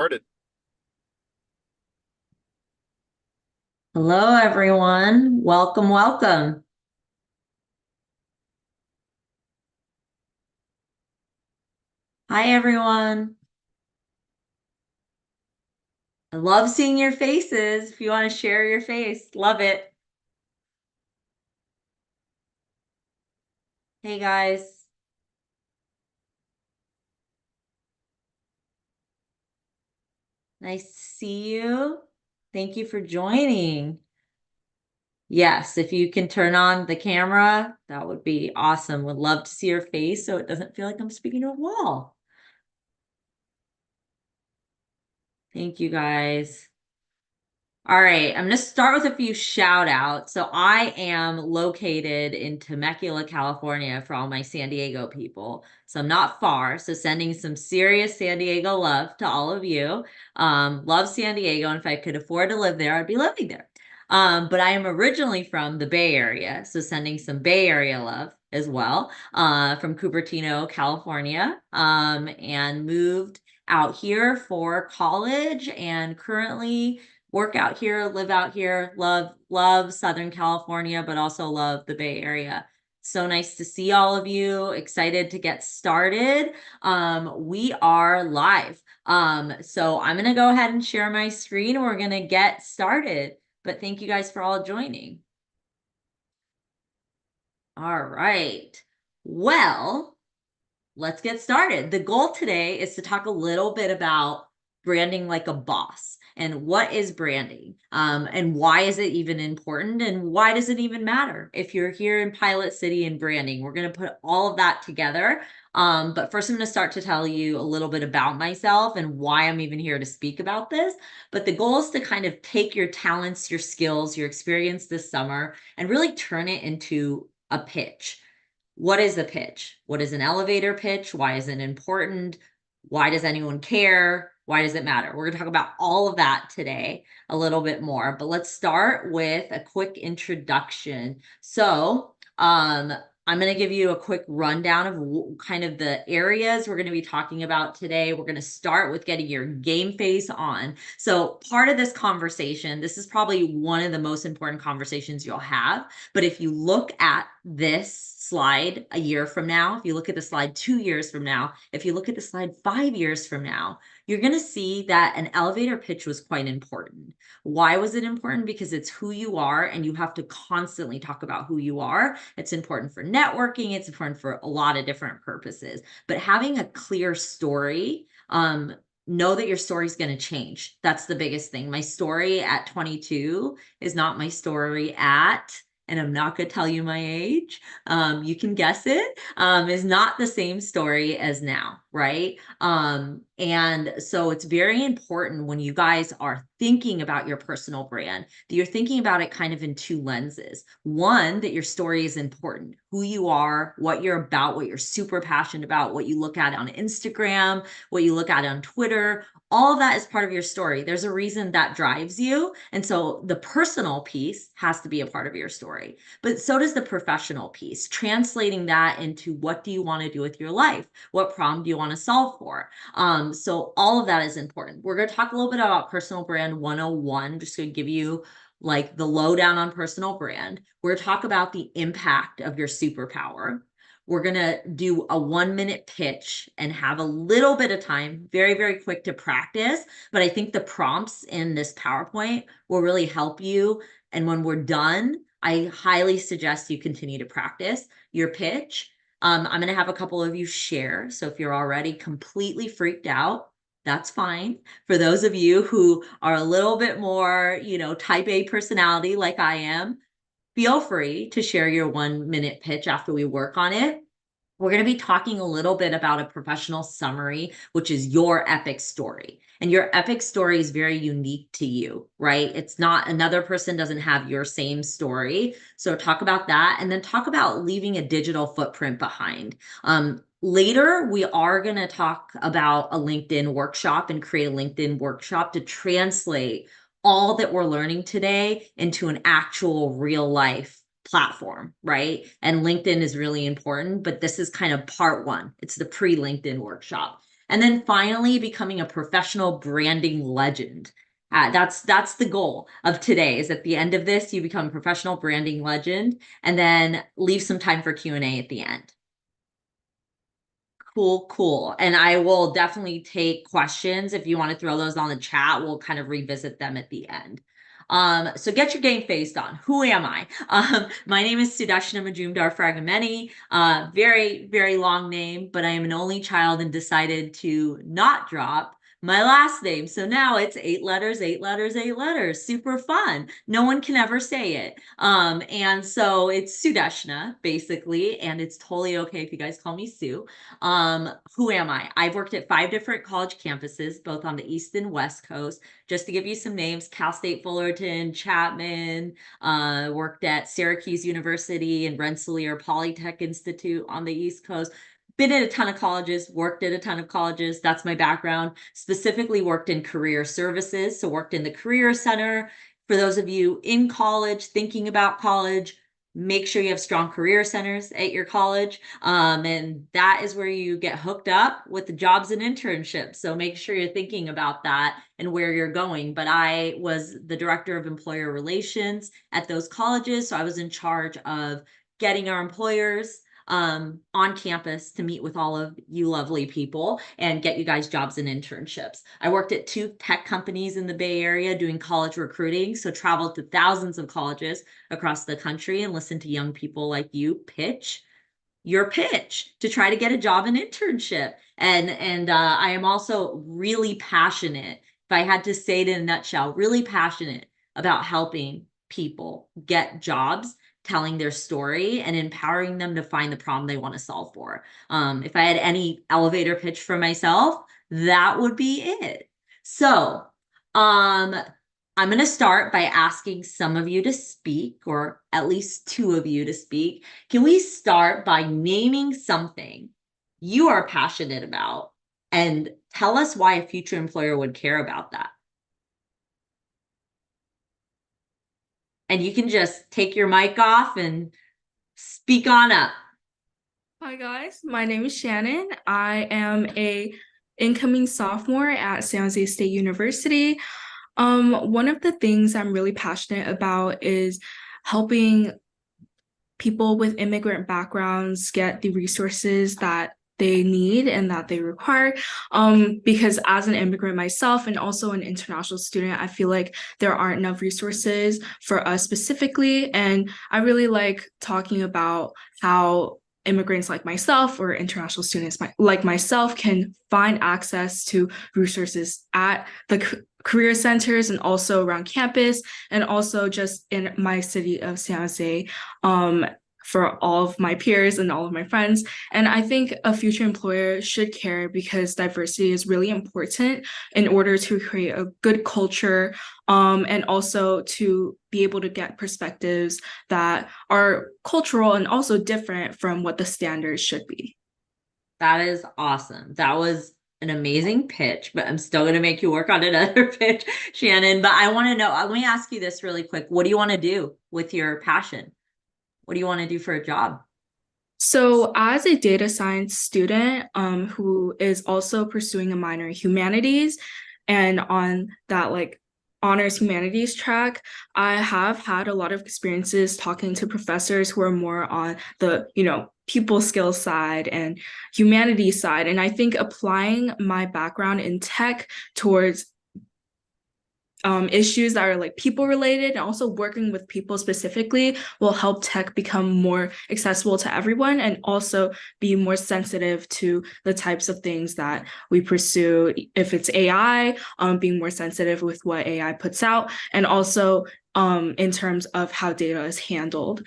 Started. Hello, everyone. Welcome, welcome. Hi, everyone. I love seeing your faces. If you want to share your face, love it. Hey, guys. Nice to see you. Thank you for joining. Yes, if you can turn on the camera, that would be awesome. Would love to see your face so it doesn't feel like I'm speaking to a wall. Thank you, guys. All right, I'm going to start with a few shout outs. So I am located in Temecula, California for all my San Diego people. So I'm not far. So sending some serious San Diego love to all of you. Love San Diego. And if I could afford to live there, I'd be living there. But I am originally from the Bay Area. So sending some Bay Area love as well, from Cupertino, California, and moved out here for college and currently work out here, live out here, love Southern California, but also love the Bay Area. So nice to see all of you. Excited to get started. We are live. So I'm gonna go ahead and share my screen and we're gonna get started. But thank you guys for all joining. All right. Well, let's get started. The goal today is to talk a little bit about branding like a boss and what is branding, and why is it even important and why does it even matter if you're here in Pilot City and branding. We're going to put all of that together. But first, I'm going to start to tell you a little bit about myself and why I'm even here to speak about this. But the goal is to kind of take your talents, your skills, your experience this summer and really turn it into a pitch. What is a pitch? What is an elevator pitch? Why is it important? Why does anyone care? Why does it matter? We're going to talk about all of that today a little bit more, but let's start with a quick introduction. I'm going to give you a quick rundown of kind of the areas we're going to be talking about today. We're going to start with getting your game face on. So, part of this conversation, this is probably one of the most important conversations you'll have. But if you look at this slide a year from now, if you look at the slide 2 years from now, if you look at the slide 5 years from now, you're going to see that an elevator pitch was quite important. Why was it important? Because it's who you are and you have to constantly talk about who you are. It's important for networking. It's important for a lot of different purposes. But having a clear story, know that your story is going to change. That's the biggest thing. My story at 22 is not my story at, and I'm not going to tell you my age. You can guess it. Is not the same story as now, right? And so it's very important when you guys are thinking about your personal brand that you're thinking about it kind of in two lenses. One, that your story is important, who you are, what you're about, what you're super passionate about, what you look at on Instagram, what you look at on Twitter. All of that is part of your story. There's a reason that drives you. And so the personal piece has to be a part of your story, but so does the professional piece, translating that into what do you want to do with your life? What problem do you want to solve for? So all of that is important. We're going to talk a little bit about personal brand 101, just to give you like the lowdown on personal brand. We're going to talk about the impact of your superpower. We're going to do a 1 minute pitch and have a little bit of time, very, very quick to practice. But I think the prompts in this PowerPoint will really help you. And when we're done, I highly suggest you continue to practice your pitch. I'm going to have a couple of you share. So if you're already completely freaked out, that's fine. For those of you who are a little bit more, type A personality like I am, feel free to share your 1 minute pitch after we work on it. We're going to be talking a little bit about a professional summary, which is your epic story. And your epic story is very unique to you, right? It's not, another person doesn't have your same story. So talk about that and then talk about leaving a digital footprint behind. Later, we are going to talk about a LinkedIn workshop and create a LinkedIn workshop to translate all that we're learning today into an actual real life platform, right? And LinkedIn is really important, but this is kind of part one. It's the pre-LinkedIn workshop. And then finally becoming a professional branding legend. That's the goal of today is at the end of this, you become a professional branding legend and then leave some time for Q&A at the end. Cool, cool. And I will definitely take questions. If you want to throw those on the chat, we'll kind of revisit them at the end. So get your game faced on. Who am I? My name is Sudeshna Majumdar Fragameni. Very, very long name, but I am an only child and decided to not drop my last name. So now it's 8 letters, 8 letters, 8 letters. Super fun. No one can ever say it. And so it's Sudeshna, basically, and it's totally okay if you guys call me Sue. Who am I? I've worked at 5 different college campuses, both on the East and West Coast. Just to give you some names, Cal State Fullerton, Chapman, worked at Syracuse University and Rensselaer Polytech Institute on the East Coast. Been at a ton of colleges, worked at a ton of colleges. That's my background. Specifically worked in career services. So worked in the Career Center. For those of you in college, thinking about college, make sure you have strong career centers at your college. And that is where you get hooked up with the jobs and internships. So make sure you're thinking about that and where you're going. But I was the director of employer relations at those colleges. So I was in charge of getting our employers on campus to meet with all of you lovely people and get you guys jobs and internships. I worked at 2 tech companies in the Bay Area doing college recruiting, so traveled to thousands of colleges across the country and listened to young people like you pitch your pitch to try to get a job and internship. And I am also really passionate, if I had to say it in a nutshell, really passionate about helping people get jobs, telling their story and empowering them to find the problem they want to solve for. If I had any elevator pitch for myself, that would be it. So, I'm going to start by asking some of you to speak, or at least 2 of you to speak. Can we start by naming something you are passionate about and tell us why a future employer would care about that? And you can just take your mic off and speak on up. Hi guys, my name is Shannon. I am a incoming sophomore at San Jose State University. One of the things I'm really passionate about is helping people with immigrant backgrounds get the resources that they need and that they require. Because as an immigrant myself and also an international student, I feel like there aren't enough resources for us specifically. And I really like talking about how immigrants like myself or international students like myself can find access to resources at the career centers and also around campus and also just in my city of San Jose, for all of my peers and all of my friends. And I think a future employer should care because diversity is really important in order to create a good culture, and also to be able to get perspectives that are cultural and also different from what the standards should be. That is awesome. That was an amazing pitch, but I'm still going to make you work on another pitch, Shannon. But I want to know, let me ask you this really quick. What do you want to do with your passion? What do you want to do for a job? So, as a data science student, who is also pursuing a minor in humanities, and on that honors humanities track, I have had a lot of experiences talking to professors who are more on the, people skills side and humanities side. And I think applying my background in tech towards issues that are like people related and also working with people specifically will help tech become more accessible to everyone and also be more sensitive to the types of things that we pursue. If it's AI, being more sensitive with what AI puts out, and also in terms of how data is handled.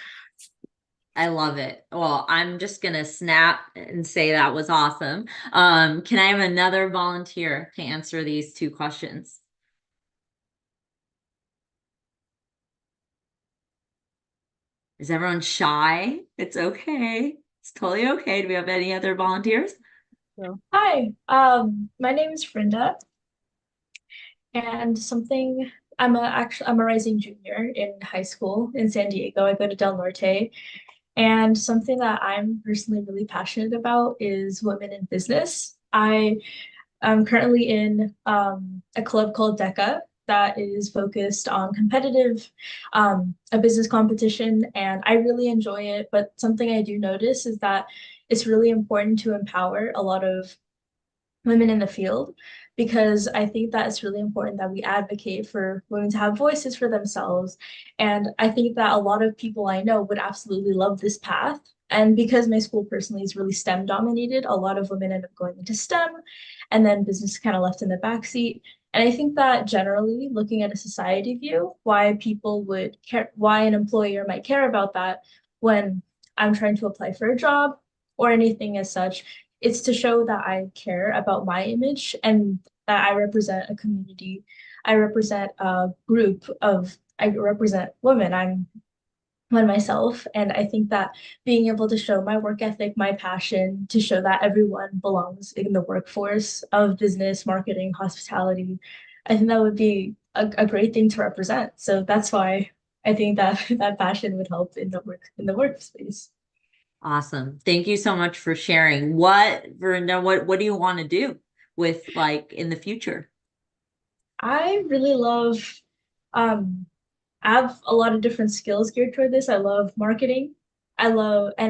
I love it. Well, I'm just going to snap and say that was awesome. Can I have another volunteer to answer these 2 questions? Is everyone shy? It's okay. It's totally okay. Do we have any other volunteers? Hi, my name is Brenda, and something I'm a rising junior in high school in San Diego. I go to Del Norte, and something that I'm personally really passionate about is women in business. I'm currently in a club called DECA that is focused on competitive, a business competition, and I really enjoy it. But something I do notice is that it's really important to empower a lot of women in the field because I think that it's really important that we advocate for women to have voices for themselves. And I think that a lot of people I know would absolutely love this path. And because my school personally is really STEM dominated, a lot of women end up going into STEM and then business kind of left in the backseat. And I think that generally, looking at a society view, why people would care, why an employer might care about that when I'm trying to apply for a job or anything as such, it's to show that I care about my image and that I represent a community. I represent a group of, I represent women. I'm one myself. And I think that being able to show my work ethic, my passion, to show that everyone belongs in the workforce of business, marketing, hospitality, I think that would be a great thing to represent. So that's why I think that that passion would help in the workspace. Awesome. Thank you so much for sharing. Verinda, what do you want to do with like in the future? I really love um I have a lot of different skills geared toward this. I love marketing. And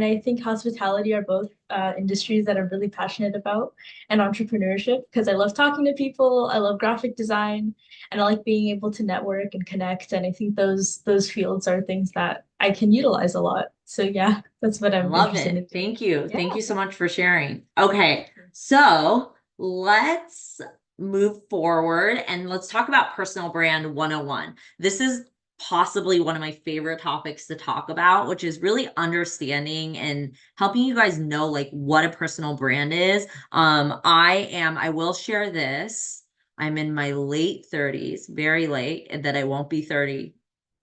I think hospitality are both industries that I'm really passionate about, and entrepreneurship because I love talking to people. I love graphic design, and I like being able to network and connect. And I think those fields are things that I can utilize a lot. So yeah, that's what I'm Love interested in it. doing. Thank you. Yeah. Thank you so much for sharing. Okay, so let's move forward and let's talk about personal brand 101. This is possibly one of my favorite topics to talk about, which is really understanding and helping you guys know like what a personal brand is. I will share this. I'm in my late 30s, very late, and that I won't be 30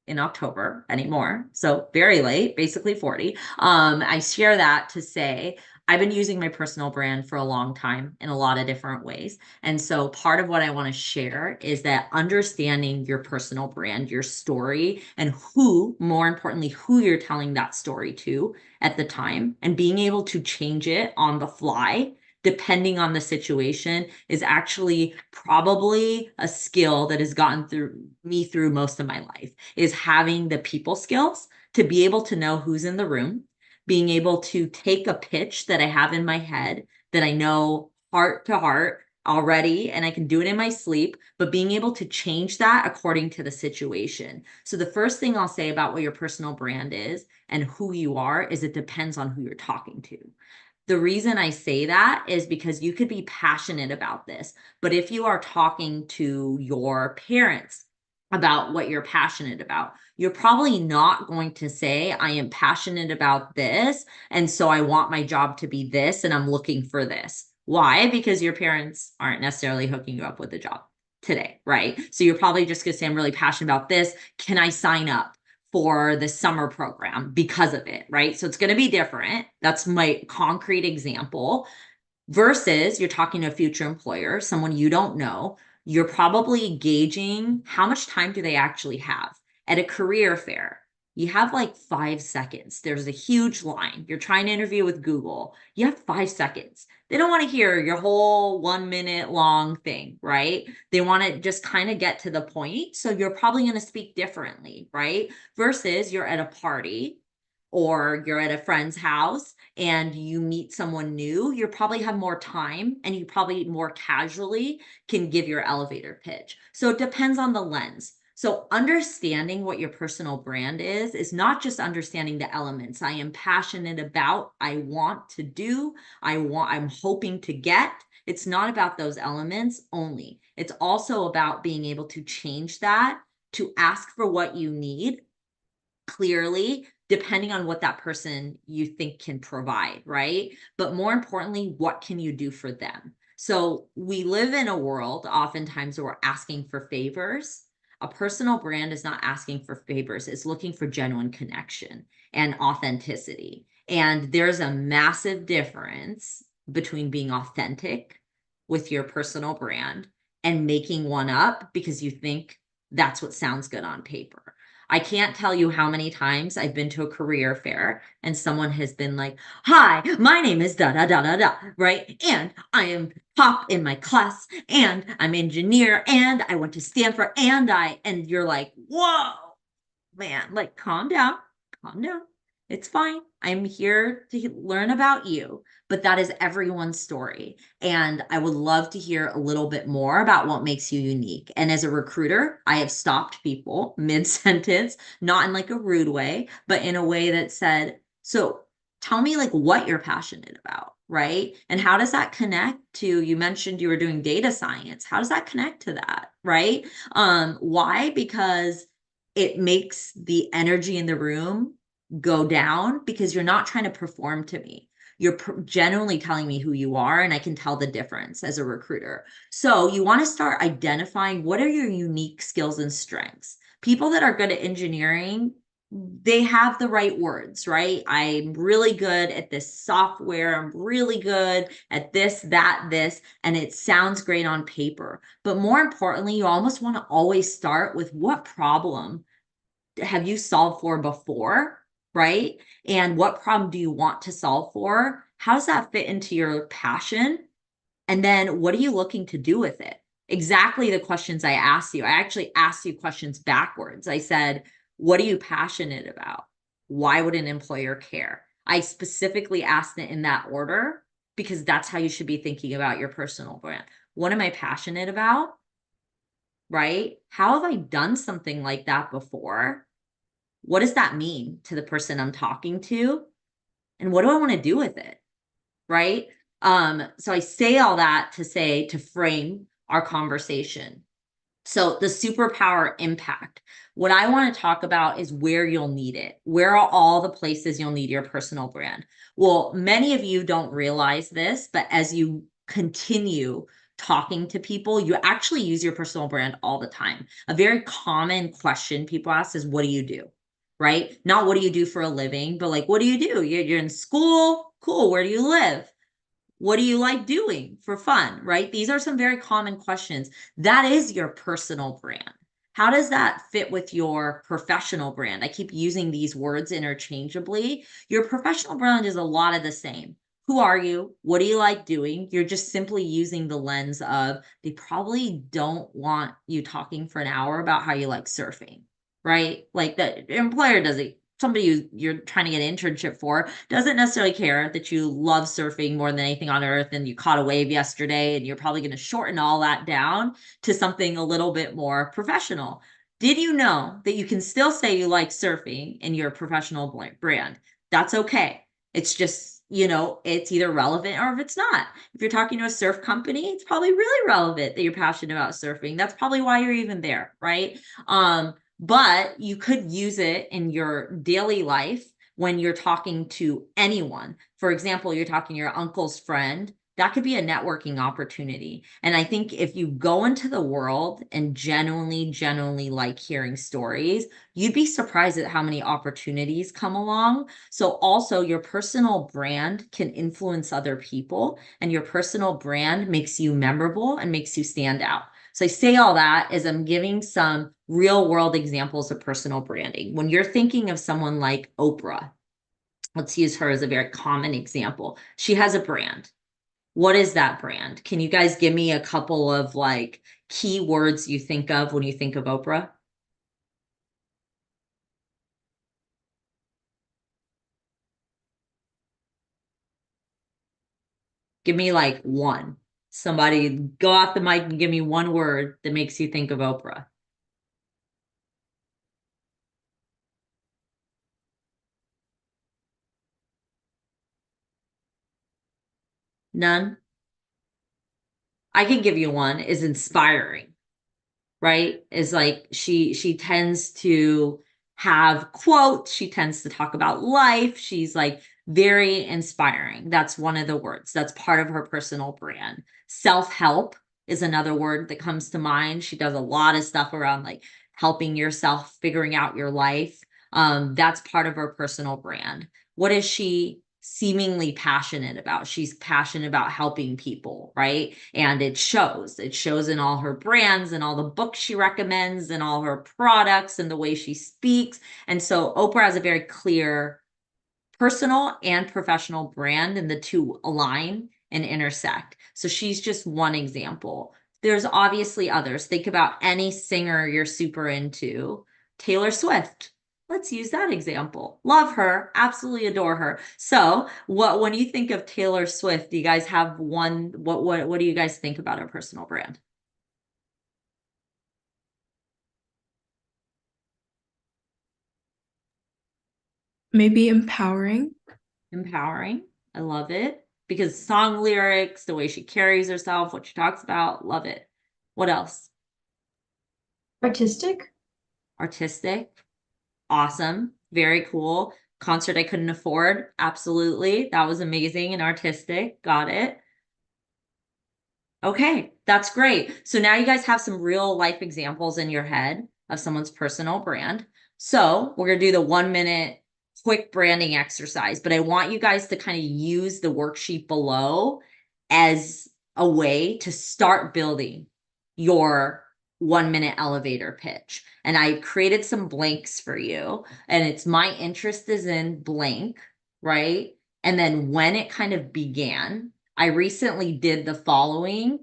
in October anymore. So very late, basically 40. I share that to say I've been using my personal brand for a long time in a lot of different ways. And so part of what I want to share is that understanding your personal brand, your story, and who, more importantly, who you're telling that story to at the time, and being able to change it on the fly depending on the situation is actually probably a skill that has gotten through most of my life is having the people skills to be able to know who's in the room, being able to take a pitch that I have in my head that I know heart to heart already and I can do it in my sleep, but being able to change that according to the situation. So the first thing I'll say about what your personal brand is and who you are is it depends on who you're talking to. The reason I say that is because you could be passionate about this, but if you are talking to your parents about what you're passionate about, you're probably not going to say, I am passionate about this. And so I want my job to be this, and I'm looking for this. Why? Because your parents aren't necessarily hooking you up with a job today, right? So you're probably just going to say, I'm really passionate about this. Can I sign up for the summer program because of it, right? So it's going to be different. That's my concrete example. Versus you're talking to a future employer, someone you don't know, you're probably gauging how much time do they actually have. At a career fair, you have like 5 seconds. There's a huge line. You're trying to interview with Google. You have 5 seconds. They don't want to hear your whole 1 minute long thing, right? They want to just kind of get to the point. So you're probably going to speak differently, right? Versus you're at a party or you're at a friend's house and you meet someone new, you probably have more time and you probably more casually can give your elevator pitch. So it depends on the lens. So understanding what your personal brand is not just understanding the elements I am passionate about, I want to do, I'm hoping to get. It's not about those elements only. It's also about being able to change that to ask for what you need clearly, depending on what that person you think can provide, right? But more importantly, what can you do for them? So we live in a world oftentimes where we're asking for favors. A personal brand is not asking for favors, it's looking for genuine connection and authenticity. And there's a massive difference between being authentic with your personal brand and making one up because you think that's what sounds good on paper. I can't tell you how many times I've been to a career fair and someone has been like, hi, my name is da da da da da, right? And I am top in my class, and I'm engineer, and I went to Stanford, and you're like, whoa, man, like calm down, calm down. It's fine. I'm here to learn about you, but that is everyone's story. And I would love to hear a little bit more about what makes you unique. And as a recruiter, I have stopped people mid-sentence, not in like a rude way, but in a way that said, so tell me like what you're passionate about, right? And how does that connect to, you mentioned you were doing data science. How does that connect to that, right? Why? Because it makes the energy in the room go down because you're not trying to perform to me. You're genuinely telling me who you are, and I can tell the difference as a recruiter. So you want to start identifying what are your unique skills and strengths. People that are good at engineering, they have the right words, right? I'm really good at this software. I'm really good at this, that, this, and it sounds great on paper. But more importantly, you almost want to always start with what problem have you solved for before, right? And what problem do you want to solve for? How does that fit into your passion? And then what are you looking to do with it? Exactly the questions I asked you. I actually asked you questions backwards. I said, what are you passionate about? Why would an employer care? I specifically asked it in that order because that's how you should be thinking about your personal brand. What am I passionate about? Right? How have I done something like that before? What does that mean to the person I'm talking to? And what do I want to do with it? Right? So I say all that to say, to frame our conversation. So the superpower impact. What I want to talk about is where you'll need it. Where are all the places you'll need your personal brand? Well, many of you don't realize this, but as you continue talking to people, you actually use your personal brand all the time. A very common question people ask is, what do you do? Right? Not what do you do for a living, but like, what do you do? You're in school? Cool. Where do you live? What do you like doing for fun, right? These are some very common questions. That is your personal brand. How does that fit with your professional brand? I keep using these words interchangeably. Your professional brand is a lot of the same. Who are you? What do you like doing? You're just simply using the lens of they probably don't want you talking for an hour about how you like surfing, right? Like the employer doesn't, somebody you're trying to get an internship for doesn't necessarily care that you love surfing more than anything on earth and you caught a wave yesterday, and you're probably going to shorten all that down to something a little bit more professional. Did you know that you can still say you like surfing in your professional brand? That's okay. It's just, it's either relevant or if it's not. If you're talking to a surf company, it's probably really relevant that you're passionate about surfing. That's probably why you're even there, right? But you could use it in your daily life when you're talking to anyone. For example, you're talking to your uncle's friend. That could be a networking opportunity. And I think if you go into the world and genuinely like hearing stories, you'd be surprised at how many opportunities come along. So also your personal brand can influence other people, and your personal brand makes you memorable and makes you stand out. So I say all that as I'm giving some real world examples of personal branding. When you're thinking of someone like Oprah, let's use her as a very common example. She has a brand. What is that brand? Can you guys give me a couple of like key words you think of when you think of Oprah? Give me like one. Somebody go off the mic and give me one word that makes you think of Oprah. None? I can give you one, is inspiring, right? Is like she tends to have quotes, she tends to talk about life. She's like very inspiring. That's one of the words. That's part of her personal brand. Self-help is another word that comes to mind. She does a lot of stuff around like helping yourself, figuring out your life. That's part of her personal brand. What is she seemingly passionate about. She's passionate about helping people, right? And it shows. It shows in all her brands and all the books she recommends and all her products and the way she speaks. And so Oprah has a very clear personal and professional brand, and the two align and intersect. So she's just one example. There's obviously others. Think about any singer you're super into. Taylor Swift. Let's use that example. Love her, absolutely adore her. So, when you think of Taylor Swift, do you guys have one? What do you guys think about her personal brand? Maybe empowering. Empowering. I love it because song lyrics, the way she carries herself, what she talks about, love it. What else? Artistic? Artistic. Awesome. Very cool. Concert I couldn't afford. Absolutely. That was amazing and artistic. Got it. Okay, that's great. So now you guys have some real life examples in your head of someone's personal brand. So we're going to do the 1 minute quick branding exercise, but I want you guys to kind of use the worksheet below as a way to start building your 1 minute elevator pitch. And I created some blanks for you, and it's my interest is in blank, right? And then when it kind of began. I recently did the following.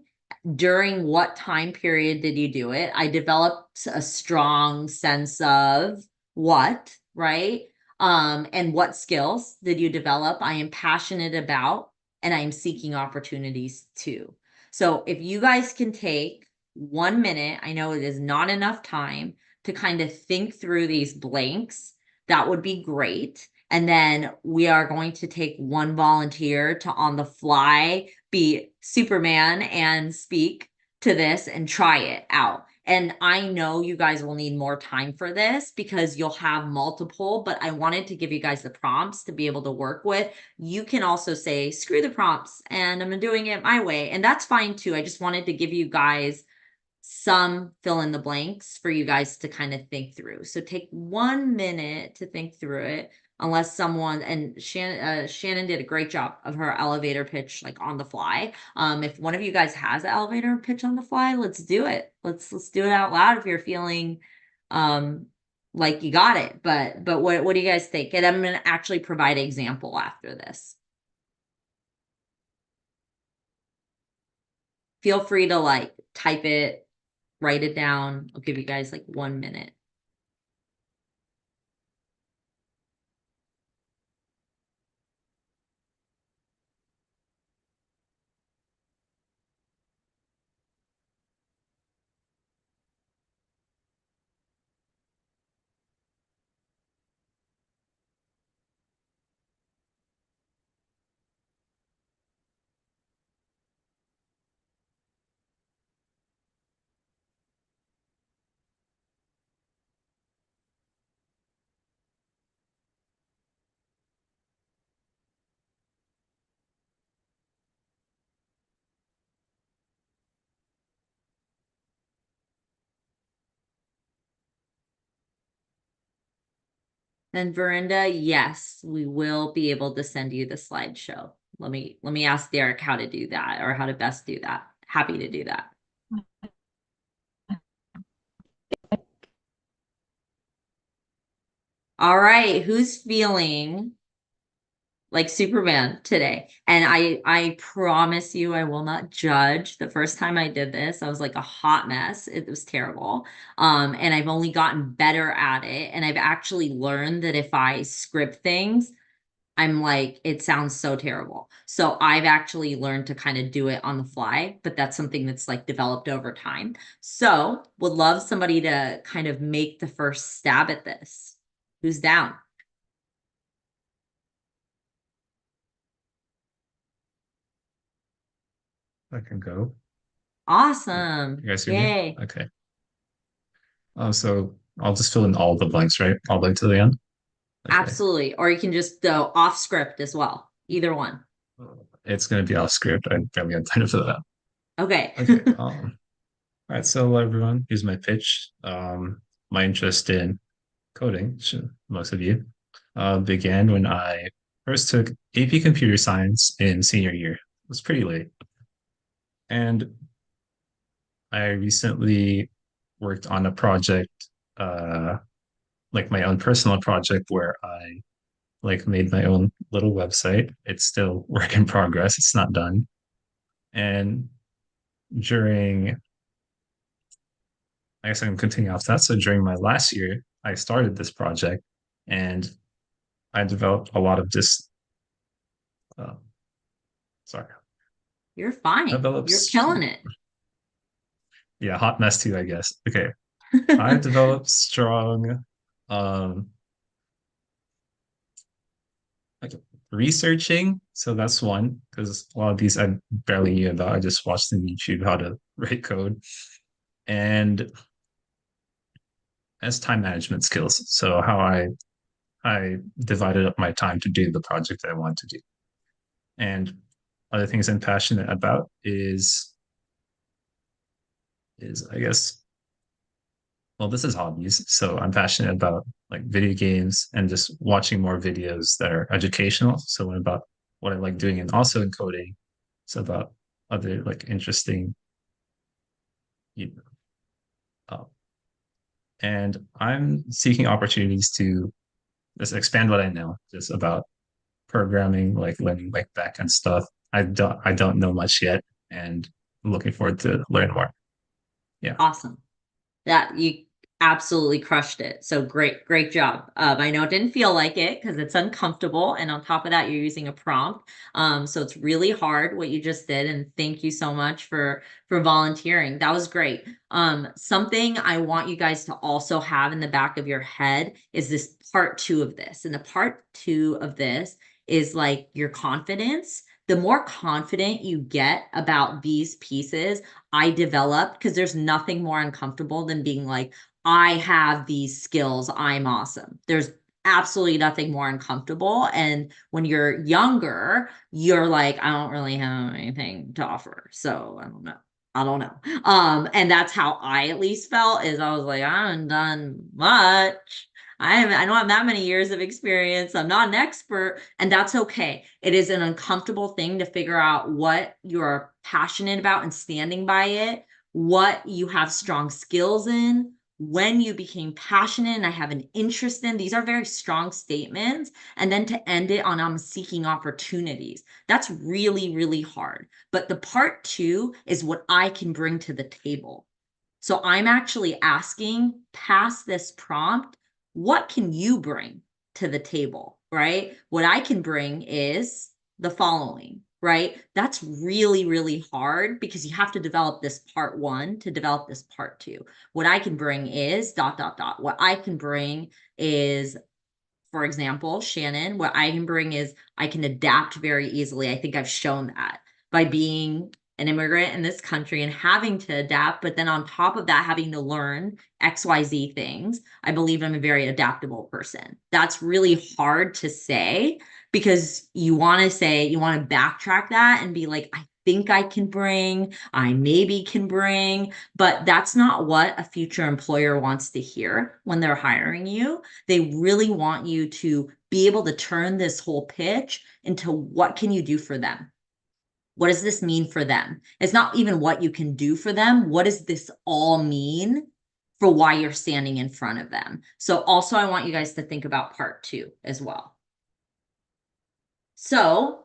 During what time period did you do it? I developed a strong sense of what, right? And what skills did you develop? I am passionate about, and I am seeking opportunities too. So if you guys can take 1 minute, I know it is not enough time to kind of think through these blanks, that would be great. And then we are going to take one volunteer to on the fly be Superman and speak to this and try it out. And I know you guys will need more time for this because you'll have multiple, but I wanted to give you guys the prompts to be able to work with. You can also say, screw the prompts and I'm doing it my way. And that's fine too. I just wanted to give you guys some fill in the blanks for you guys to kind of think through. So take 1 minute to think through it, unless someone, and Shannon did a great job of her elevator pitch, like on the fly. If one of you guys has an elevator pitch on the fly, let's do it. Let's do it out loud if you're feeling like you got it. But what do you guys think? And I'm going to actually provide an example after this. Feel free to like type it, write it down. I'll give you guys like 1 minute. Then Verinda, yes, we will be able to send you the slideshow. Let me ask Derek how to do that or how to best do that. Happy to do that. All right, who's feeling like Superman today? And I promise you I will not judge. The first time I did this, I was like a hot mess. It was terrible. And I've only gotten better at it. And I've actually learned that if I script things, I'm like, it sounds so terrible. So I've actually learned to kind of do it on the fly, but that's something that's like developed over time. So would love somebody to kind of make the first stab at this. Who's down? I can go. Awesome. You guys hear me? Yay. Okay. So I'll just fill in all the blanks, right? All the way to the end. Okay. Absolutely. Or you can just go off script as well. Either one. It's going to be off script. I barely got time for that. Okay. Okay. All right. So hello, everyone. Here's my pitch. My interest in coding, most of you, began when I first took AP Computer Science in senior year. It was pretty late. And I recently worked on a project, like my own personal project where I like made my own little website. It's still work in progress. It's not done. And during, I guess I'm continuing off that. So during my last year, I started this project and I developed a lot of this. Uh, sorry, You're fine. You're develops. killing it. Yeah, hot mess too, I guess. Okay, I developed strong, um, like researching. So that's one because a lot of these I barely knew about. I just watched on YouTube how to write code, and as time management skills. So how I divided up my time to do the project that I want to do. And other things I'm passionate about is I guess, well, this is hobbies. So I'm passionate about like video games and just watching more videos that are educational. So about what I like doing and also in coding. So about other like interesting, you know, and I'm seeking opportunities to just expand what I know just about programming, like learning like backend stuff. I don't know much yet, and I'm looking forward to learn more. Yeah. Awesome. That you absolutely crushed it. So great job. I know it didn't feel like it because it's uncomfortable. And on top of that, you're using a prompt. So it's really hard what you just did. And thank you so much for volunteering. That was great. Something I want you guys to also have in the back of your head is this part two of this. And the part two of this is like your confidence. The more confident you get about these pieces, I developed, because there's nothing more uncomfortable than being like, I have these skills, I'm awesome. There's absolutely nothing more uncomfortable. And when you're younger, you're like, I don't really have anything to offer. So I don't know. I don't know. And that's how I at least felt, is I was like, I haven't done much. I don't have that many years of experience. I'm not an expert, and that's okay. It is an uncomfortable thing to figure out what you're passionate about and standing by it, what you have strong skills in, when you became passionate and I have an interest in. These are very strong statements. And then to end it on I'm seeking opportunities. That's really, really hard. But the part two is what I can bring to the table. So I'm actually asking past this prompt, what can you bring to the table, right? What I can bring is the following, right? That's really, really hard because you have to develop this part one to develop this part two. What I can bring is ... What I can bring is, for example, Shannon, what I can bring is I can adapt very easily. I think I've shown that by being an immigrant in this country and having to adapt, but then on top of that, having to learn XYZ things. I believe I'm a very adaptable person. That's really hard to say because you want to backtrack that and be like, I think I can bring, I maybe can bring, but that's not what a future employer wants to hear when they're hiring you. They really want you to be able to turn this whole pitch into what can you do for them? What does this mean for them? It's not even what you can do for them. What does this all mean for why you're standing in front of them? So also I want you guys to think about part two as well. So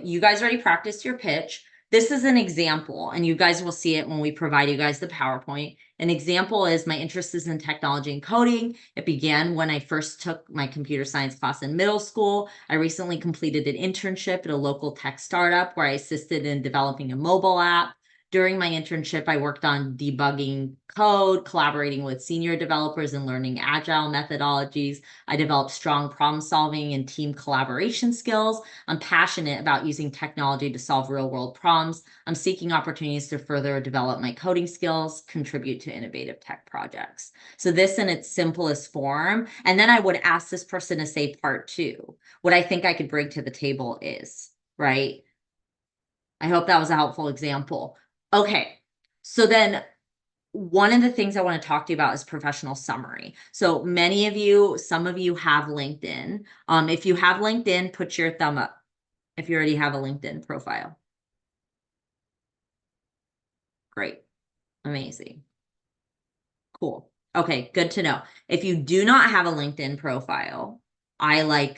you guys already practiced your pitch. This is an example, and you guys will see it when we provide you guys the PowerPoint. An example is my interest is in technology and coding. It began when I first took my computer science class in middle school. I recently completed an internship at a local tech startup where I assisted in developing a mobile app. During my internship, I worked on debugging code, collaborating with senior developers, and learning agile methodologies. I developed strong problem solving and team collaboration skills. I'm passionate about using technology to solve real world problems. I'm seeking opportunities to further develop my coding skills, contribute to innovative tech projects. So this in its simplest form. And then I would ask this person to say part two. What I think I could bring to the table is, right? I hope that was a helpful example. Okay, so then one of the things I want to talk to you about is professional summary. So many of you, some of you have LinkedIn. If you have LinkedIn, put your thumb up if you already have a LinkedIn profile. Great. Amazing. Cool. Okay, good to know. If you do not have a LinkedIn profile, I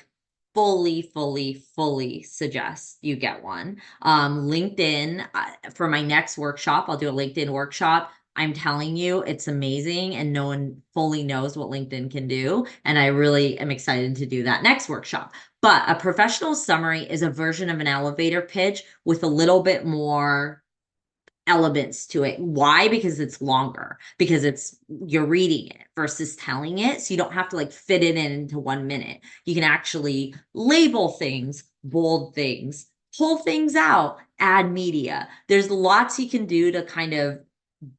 fully suggest you get one. LinkedIn, for my next workshop, I'll do a LinkedIn workshop. I'm telling you, it's amazing, and no one fully knows what LinkedIn can do. And I really am excited to do that next workshop. But a professional summary is a version of an elevator pitch with a little bit more elements to it. Why? Because it's longer, because you're reading it versus telling it. So you don't have to like fit it into 1 minute. You can actually label things, bold things, pull things out, add media. There's lots you can do to kind of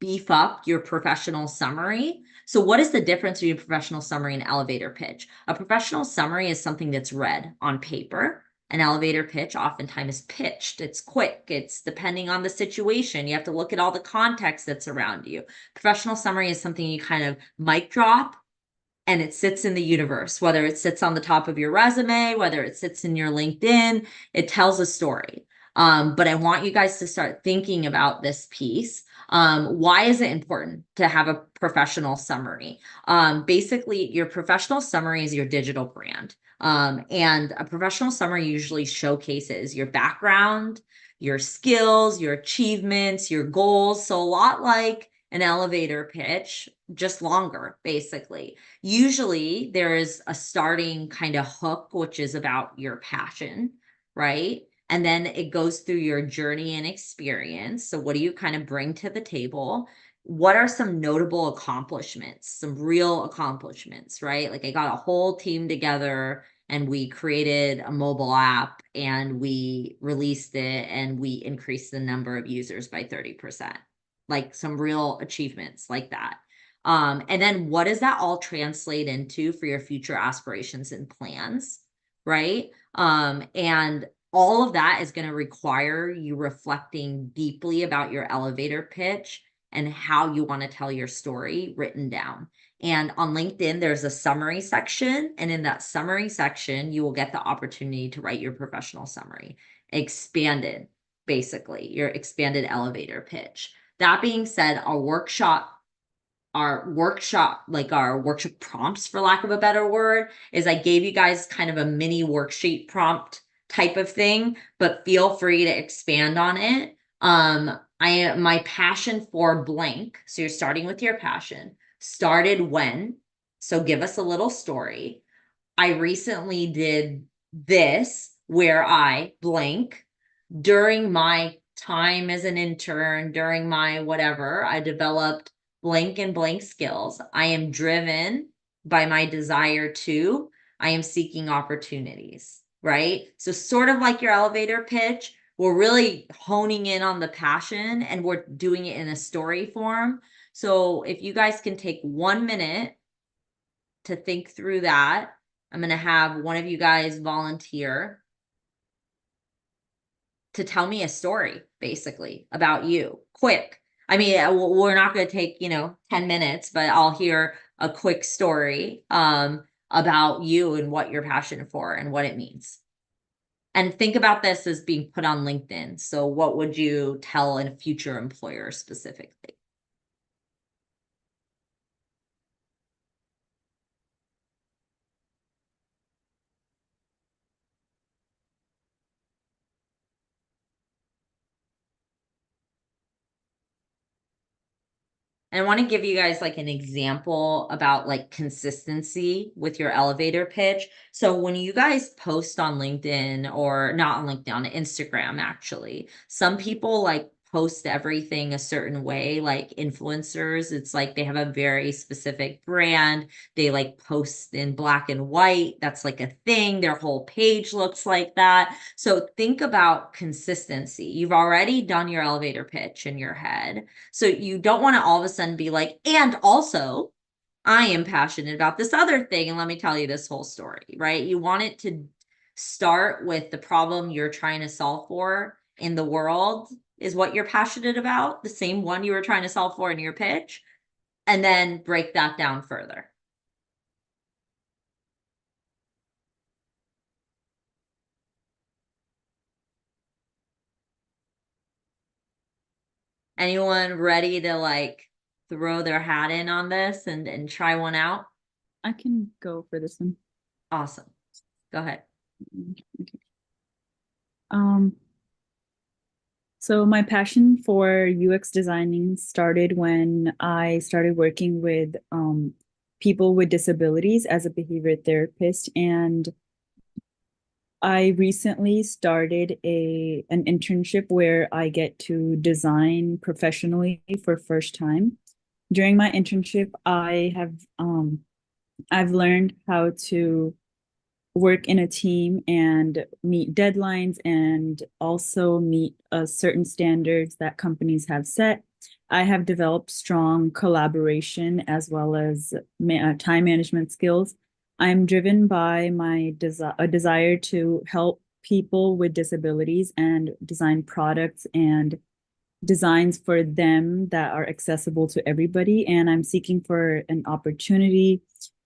beef up your professional summary. So what is the difference between a professional summary and elevator pitch? A professional summary is something that's read on paper. An elevator pitch oftentimes is pitched. It's quick. It's depending on the situation. You have to look at all the context that's around you. Professional summary is something you kind of mic drop and it sits in the universe, whether it sits on the top of your resume, whether it sits in your LinkedIn, it tells a story. But I want you guys to start thinking about this piece. Why is it important to have a professional summary? Basically, your professional summary is your digital brand. And a professional summary usually showcases your background, your skills, your achievements, your goals. So a lot like an elevator pitch, just longer, basically. Usually there is a starting kind of hook, which is about your passion, right? And then it goes through your journey and experience. So what do you kind of bring to the table? What are some notable accomplishments, some real accomplishments, right? Like I got a whole team together and we created a mobile app and we released it and we increased the number of users by 30%. Like some real achievements like that. And then what does that all translate into for your future aspirations and plans, right? And all of that is going to require you reflecting deeply about your elevator pitch and how you want to tell your story written down. And on LinkedIn, there's a summary section. And in that summary section, you will get the opportunity to write your professional summary, expanded, basically, your expanded elevator pitch. That being said, our workshop prompts, for lack of a better word, is I gave you guys kind of a mini worksheet prompt type of thing, but feel free to expand on it. My passion for blank. So you're starting with your passion. Started when? So give us a little story. I recently did this where I blank during my time as an intern, during my whatever, I developed blank and blank skills. I am driven by my desire to, I am seeking opportunities, right? So sort of like your elevator pitch, we're really honing in on the passion and we're doing it in a story form. So if you guys can take 1 minute to think through that, I'm going to have one of you guys volunteer to tell me a story, basically, about you. Quick. I mean, we're not going to take, 10 minutes, but I'll hear a quick story about you and what you're passionate for and what it means. And think about this as being put on LinkedIn. So what would you tell a future employer specifically? And I want to give you guys like an example about like consistency with your elevator pitch. So when you guys post on LinkedIn, or not on LinkedIn, on Instagram, actually, some people like post everything a certain way, like influencers. It's like they have a very specific brand. They like post in black and white. That's like a thing. Their whole page looks like that. So think about consistency. You've already done your elevator pitch in your head. So you don't want to all of a sudden be like, and also, I am passionate about this other thing. And let me tell you this whole story, right? You want it to start with the problem you're trying to solve for in the world is what you're passionate about, the same one you were trying to solve for in your pitch. and then break that down further. Anyone ready to like throw their hat in on this and try one out? I can go for this one. Awesome. Go ahead. Okay. So my passion for UX designing started when I started working with people with disabilities as a behavior therapist, and I recently started an internship where I get to design professionally for first time. During my internship, I've learned how to work in a team and meet deadlines and also meet certain standards that companies have set. I have developed strong collaboration as well as time management skills. I'm driven by a desire to help people with disabilities and design products and designs for them that are accessible to everybody. And I'm seeking for an opportunity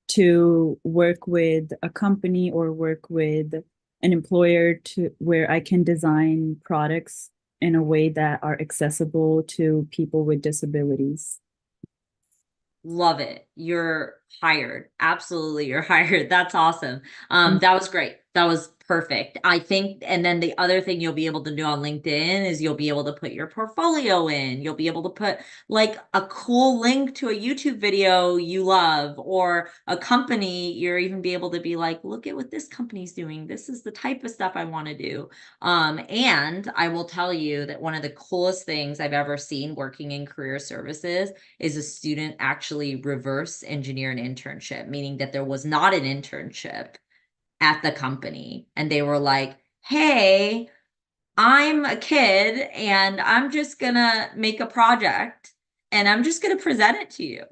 to work with a company or work with an employer to where I can design products in a way that are accessible to people with disabilities. Love it. You're hired. Absolutely. You're hired. That's awesome. That was great. That was perfect. I think, and then the other thing you'll be able to do on LinkedIn is you'll be able to put your portfolio in. You'll be able to put like a cool link to a YouTube video you love or a company. You're even be able to be like, look at what this company's doing. This is the type of stuff I want to do. And I will tell you that one of the coolest things I've ever seen working in career services is a student actually reverse engineer an internship, meaning that there was not an internship at the company. And they were like, hey, I'm a kid and I'm just gonna make a project and I'm just gonna present it to you.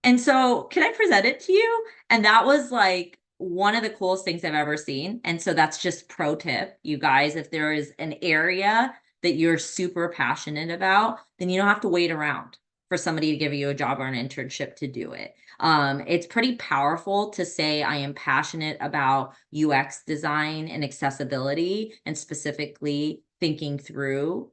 And so can I present it to you? And that was like one of the coolest things I've ever seen. And so that's just pro tip, you guys, if there is an area that you're super passionate about, then you don't have to wait around for somebody to give you a job or an internship to do it. It's pretty powerful to say I am passionate about UX design and accessibility and specifically thinking through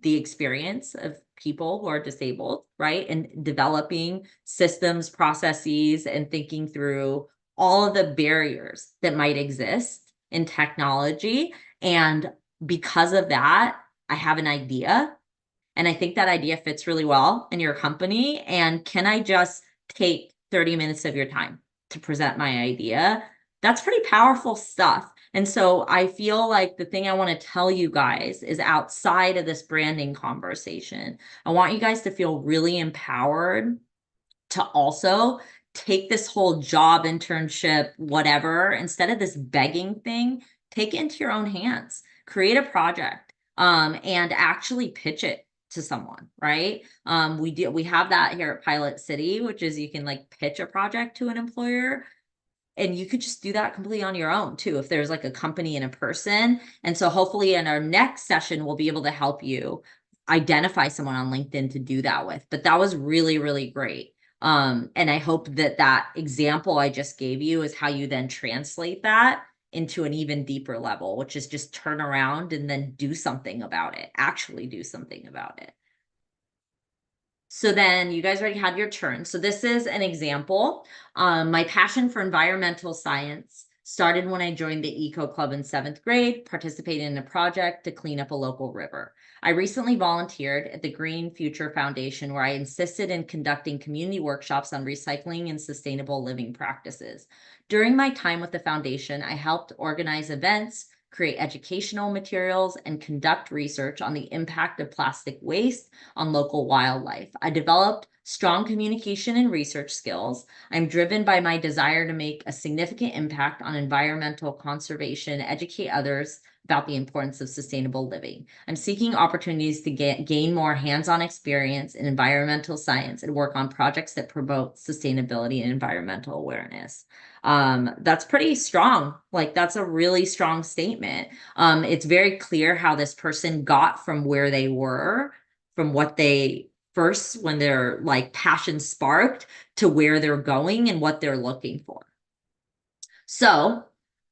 the experience of people who are disabled, right? And developing systems, processes, and thinking through all of the barriers that might exist in technology. And because of that, I have an idea. And I think that idea fits really well in your company. And can I just take 30 minutes of your time to present my idea? That's pretty powerful stuff. And so I feel like the thing I want to tell you guys is outside of this branding conversation, I want you guys to feel really empowered to also take this whole job, internship, whatever, instead of this begging thing, take it into your own hands, create a project, and actually pitch it to someone, right? We have that here at PilotCity, which is you can like pitch a project to an employer. And you could just do that completely on your own too, if there's like a company and a person. And so hopefully in our next session, we'll be able to help you identify someone on LinkedIn to do that with. But that was really, really great. And I hope that that example I just gave you is how you then translate that into an even deeper level, which is just turn around and then do something about it, actually do something about it. So then you guys already had your turn. So this is an example. My passion for environmental science started when I joined the Eco Club in 7th grade, participating in a project to clean up a local river. I recently volunteered at the Green Future Foundation, where I insisted in conducting community workshops on recycling and sustainable living practices. During my time with the foundation, I helped organize events, create educational materials, and conduct research on the impact of plastic waste on local wildlife. I developed strong communication and research skills. I'm driven by my desire to make a significant impact on environmental conservation, educate others about the importance of sustainable living. I'm seeking opportunities to gain more hands-on experience in environmental science and work on projects that promote sustainability and environmental awareness. That's pretty strong. Like that's a really strong statement. It's very clear how this person got from where they were, from what they first when they're like passion sparked to where they're going and what they're looking for. So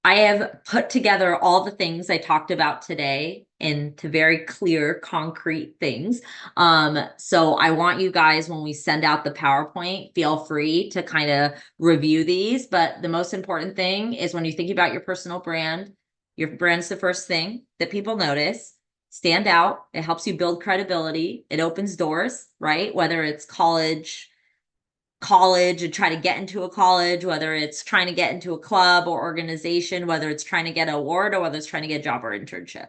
I have put together all the things I talked about today into very clear, concrete things. So I want you guys, when we send out the PowerPoint, feel free to kind of review these. But the most important thing is when you think about your personal brand, your brand's the first thing that people notice. Stand out. It helps you build credibility. It opens doors, right? Whether it's college and try to get into a college, whether it's trying to get into a club or organization, whether it's trying to get an award or whether it's trying to get a job or internship.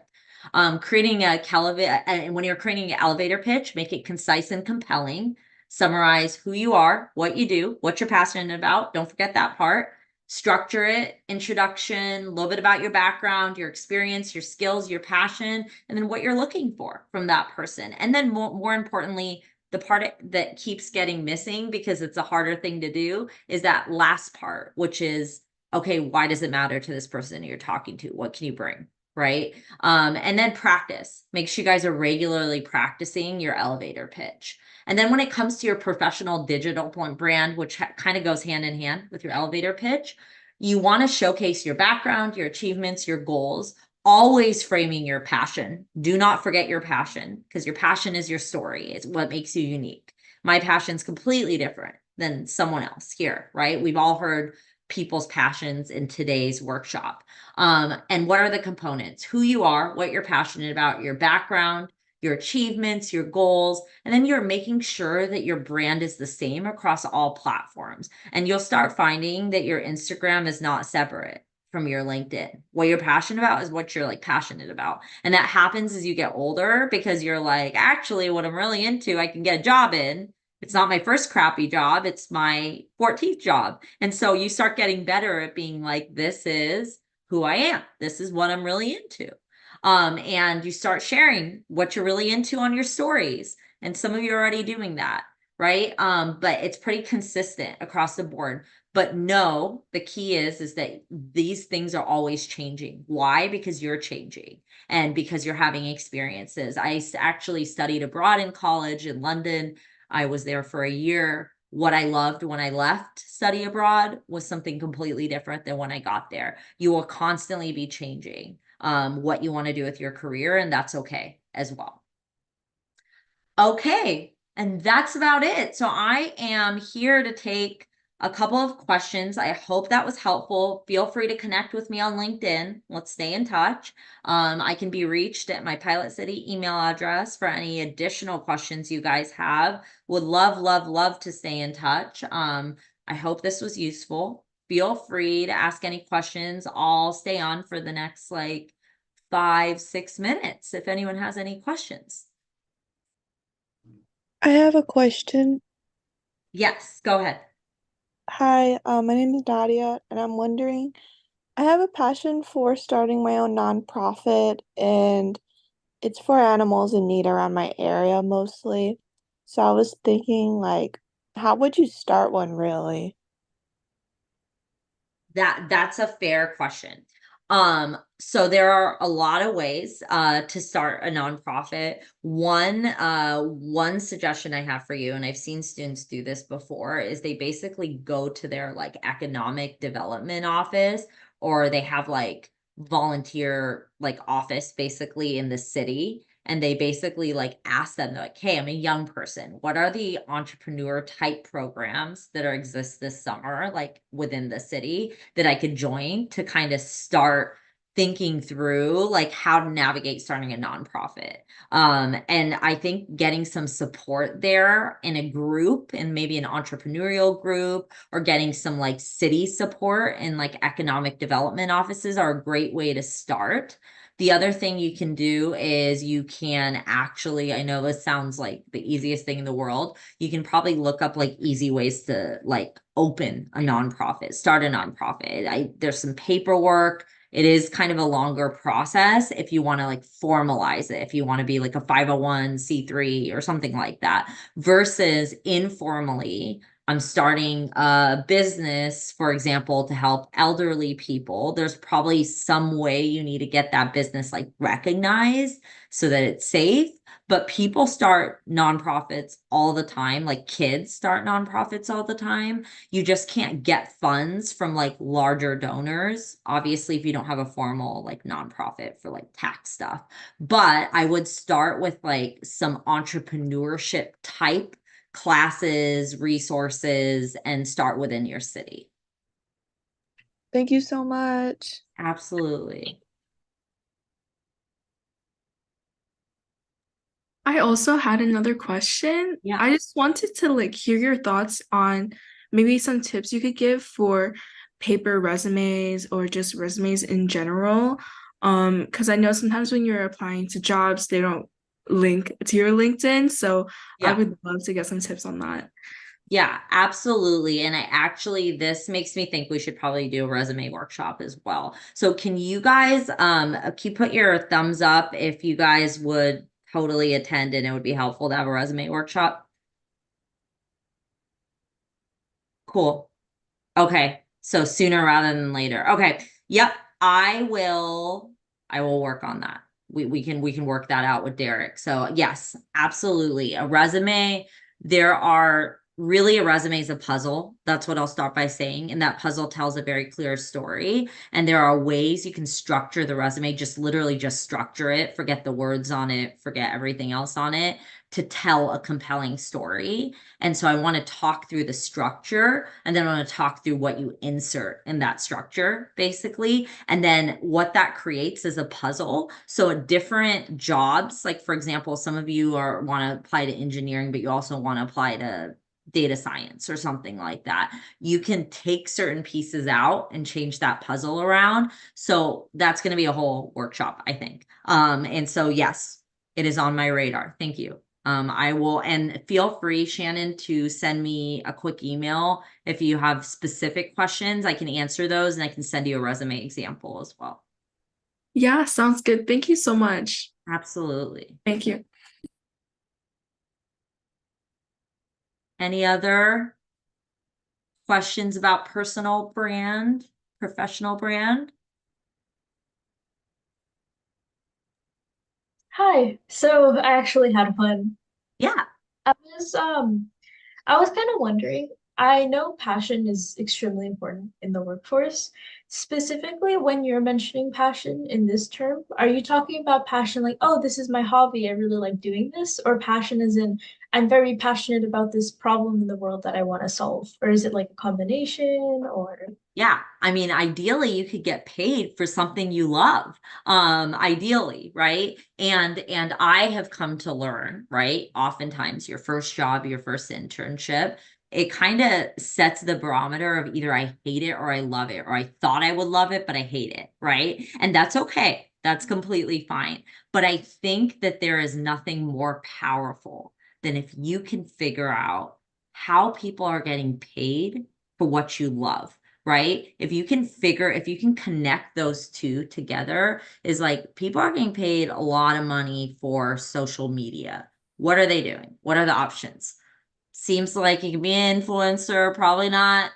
Creating and when you're creating an elevator pitch, make it concise and compelling. Summarize who you are, what you do, what you're passionate about. Don't forget that part. Structure it, introduction, a little bit about your background, your experience, your skills, your passion, and then what you're looking for from that person. And then more importantly, the part that keeps getting missing because it's a harder thing to do is that last part, which is, okay, why does it matter to this person you're talking to? What can you bring? Right. And then practice. Make sure you guys are regularly practicing your elevator pitch. And then when it comes to your professional digital brand, which kind of goes hand in hand with your elevator pitch, you want to showcase your background, your achievements, your goals, always framing your passion. Do not forget your passion because your passion is your story. It's what makes you unique. My passion is completely different than someone else here, right? We've all heard people's passions in today's workshop. And what are the components? Who you are, what you're passionate about, your background, your achievements, your goals, and then you're making sure that your brand is the same across all platforms. And you'll start finding that your Instagram is not separate from your LinkedIn. What you're passionate about is what you're like passionate about. And that happens as you get older because you're like, actually, what I'm really into, I can get a job in. It's not my first crappy job. It's my 14th job. And so you start getting better at being like, this is who I am. This is what I'm really into. And you start sharing what you're really into on your stories. And some of you are already doing that, right? But it's pretty consistent across the board. But no, the key is that these things are always changing. Why? Because you're changing and because you're having experiences. I actually studied abroad in college in London. I was there for a year. What I loved when I left study abroad was something completely different than when I got there. You will constantly be changing what you want to do with your career, and that's okay as well. Okay, and that's about it. So I am here to take a couple of questions. I hope that was helpful. Feel free to connect with me on LinkedIn. Let's stay in touch. I can be reached at my PilotCity email address for any additional questions you guys have. Would love, love, love to stay in touch. I hope this was useful. Feel free to ask any questions. I'll stay on for the next like 5-6 minutes if anyone has any questions. I have a question. Yes, go ahead. Hi, my name is Nadia, and I'm wondering, I have a passion for starting my own nonprofit, and it's for animals in need around my area mostly. So I was thinking, like, how would you start one really? That's a fair question. So there are a lot of ways to start a nonprofit. One suggestion I have for you, and I've seen students do this before, is they basically go to their like economic development office, or they have like volunteer like office basically in the city. And they basically like ask them, they're like, hey, I'm a young person. What are the entrepreneur type programs that exist this summer, like within the city that I could join to kind of start thinking through like how to navigate starting a nonprofit. And I think getting some support there in a group and maybe an entrepreneurial group or getting some like city support and like economic development offices are a great way to start. The other thing you can do is you can actually, I know this sounds like the easiest thing in the world. You can probably look up like easy ways to like open a nonprofit, start a nonprofit. There's some paperwork. It is kind of a longer process if you want to like formalize it, if you want to be like a 501c3 or something like that, versus informally. I'm starting a business, for example, to help elderly people. There's probably some way you need to get that business like recognized so that it's safe. but people start nonprofits all the time. Like kids start nonprofits all the time. You just can't get funds from like larger donors. Obviously, if you don't have a formal like nonprofit for like tax stuff, but I would start with like some entrepreneurship type classes, resources, and start within your city. Thank you so much. Absolutely. I also had another question. Yeah. I just wanted to like hear your thoughts on maybe some tips you could give for paper resumes or just resumes in general. Because I know sometimes when you're applying to jobs, they don't link to your LinkedIn. So I Yeah. would love to get some tips on that. Yeah, absolutely. And this makes me think we should probably do a resume workshop as well. So can you guys, can you put your thumbs up if you guys would totally attend and it would be helpful to have a resume workshop? Cool. Okay. So sooner rather than later. Okay. Yep. I will work on that. We can work that out with Derek. So yes, absolutely. A resume, a resume is a puzzle. That's what I'll start by saying. And that puzzle tells a very clear story. And there are ways you can structure the resume, just literally just structure it, forget the words on it, forget everything else on it, to tell a compelling story. And so I want to talk through the structure, and then I want to talk through what you insert in that structure, basically. And then what that creates is a puzzle. So at different jobs, like for example, some of you want to apply to engineering, but you also want to apply to data science or something like that. You can take certain pieces out and change that puzzle around. So that's going to be a whole workshop, I think. And so yes, it is on my radar. Thank you. I will, and feel free, Shannon, to send me a quick email if you have specific questions. I can answer those, and I can send you a resume example as well. Yeah, sounds good. Thank you so much. Absolutely. Thank you. Any other questions about personal brand, professional brand? Hi. So I actually had one. Yeah. I was I was kind of wondering, I know passion is extremely important in the workforce. Specifically, when you're mentioning passion in this term, are you talking about passion like, oh, this is my hobby, I really like doing this? Or passion as in, I'm very passionate about this problem in the world that I want to solve? Or is it like a combination or? Yeah, I mean, ideally you could get paid for something you love. Ideally, right? And I have come to learn, right? Oftentimes your first job, your first internship, it kind of sets the barometer of either I hate it or I love it, or I thought I would love it, but I hate it, right? And that's okay. That's completely fine. But I think that there is nothing more powerful than if you can figure out how people are getting paid for what you love, right? If you can connect those two together, is like people are getting paid a lot of money for social media. What are they doing? What are the options? Seems like you can be an influencer, probably not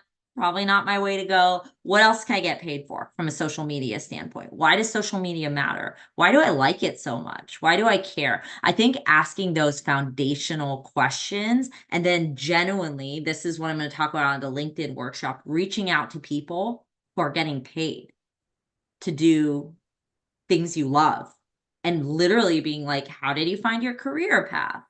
my way to go. What else can I get paid for from a social media standpoint? Why does social media matter? Why do I like it so much? Why do I care? I think asking those foundational questions, and then genuinely, this is what I'm going to talk about on the LinkedIn workshop, reaching out to people who are getting paid to do things you love, and literally being like, how did you find your career path?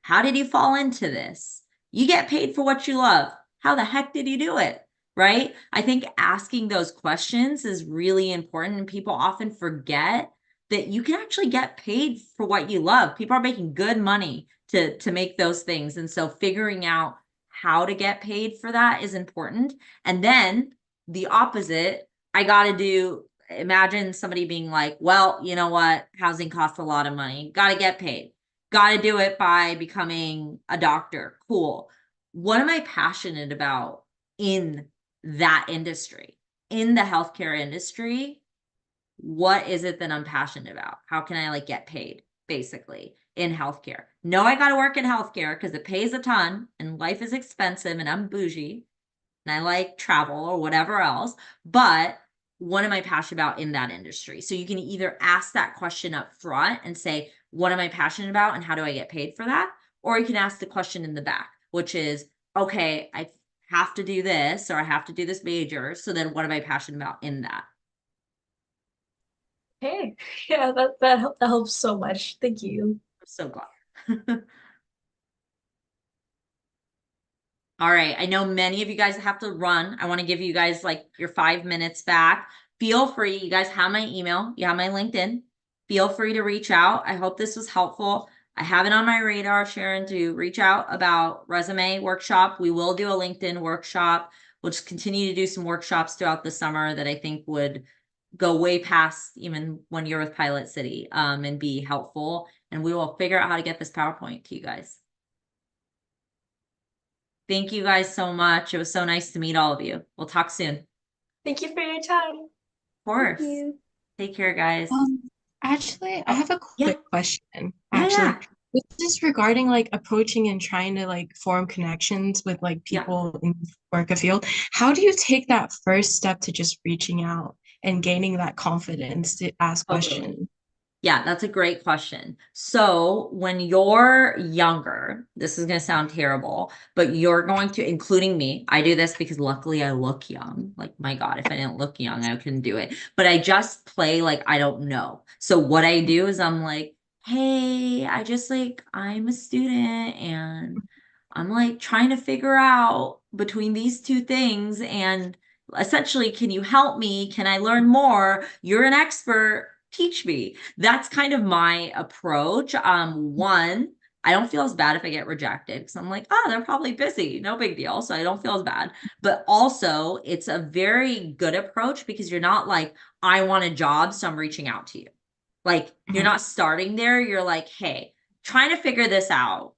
How did you fall into this? You get paid for what you love. How the heck did you do it? Right? I think asking those questions is really important. And people often forget that you can actually get paid for what you love. People are making good money to make those things. And so figuring out how to get paid for that is important. And then the opposite, imagine somebody being like, well, you know what? Housing costs a lot of money. Got to get paid. Got to do it by becoming a doctor. Cool. What am I passionate about in that industry? In the healthcare industry, what is it that I'm passionate about? How can I like get paid basically in healthcare? No, I got to work in healthcare because it pays a ton and life is expensive and I'm bougie and I like travel or whatever else. But what am I passionate about in that industry? So you can either ask that question up front and say, what am I passionate about and how do I get paid for that? Or you can ask the question in the back, which is, okay, I have to do this, or I have to do this major. So then what am I passionate about in that? Hey, yeah, that helps so much. Thank you. I'm so glad. All right. I know many of you guys have to run. I want to give you guys like your 5 minutes back. Feel free. You guys have my email. You have my LinkedIn. Feel free to reach out. I hope this was helpful. I have it on my radar, Sharon, to reach out about resume workshop. We will do a LinkedIn workshop. We'll just continue to do some workshops throughout the summer that I think would go way past even when you're with Pilot City, and be helpful. And we will figure out how to get this PowerPoint to you guys. Thank you guys so much. It was so nice to meet all of you. We'll talk soon. Of Thank you for your time. course. you. Take care, guys. Actually, I have a Yeah. quick question. Yeah, Actually, yeah. this is regarding like approaching and trying to like form connections with like Yeah. people in the work field. How do you take that first step to just reaching out and gaining that confidence to ask Totally. questions? Yeah, that's a great question. So when you're younger, this is going to sound terrible, but you're going to, including me, I do this because luckily I look young. Like, my God, if I didn't look young, I couldn't do it. But I just play like I don't know. So what I do is I'm like, hey, I'm a student and I'm like trying to figure out between these two things. And essentially, can you help me? Can I learn more? You're an expert. Teach me. That's kind of my approach. One, I don't feel as bad if I get rejected because I'm like, oh, they're probably busy. No big deal. So I don't feel as bad. But also, it's a very good approach because you're not like, I want a job, so I'm reaching out to you. Like, you're not starting there. You're like, hey, trying to figure this out,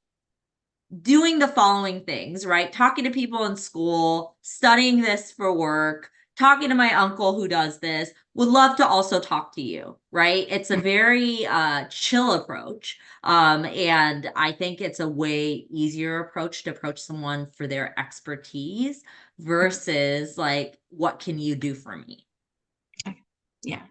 doing the following things, right? Talking to people in school, studying this for work, talking to my uncle who does this, would love to also talk to you, right? It's a very chill approach. And I think it's a way easier approach to approach someone for their expertise versus like, what can you do for me? Yeah.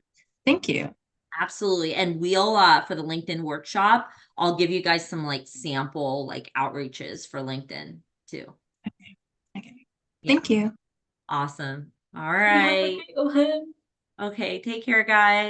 Thank you. Absolutely. And we'll for the LinkedIn workshop, I'll give you guys some like sample like outreaches for LinkedIn too. Okay. Yeah. Thank you. Awesome. All Have a right. great one. Okay, take care, guys.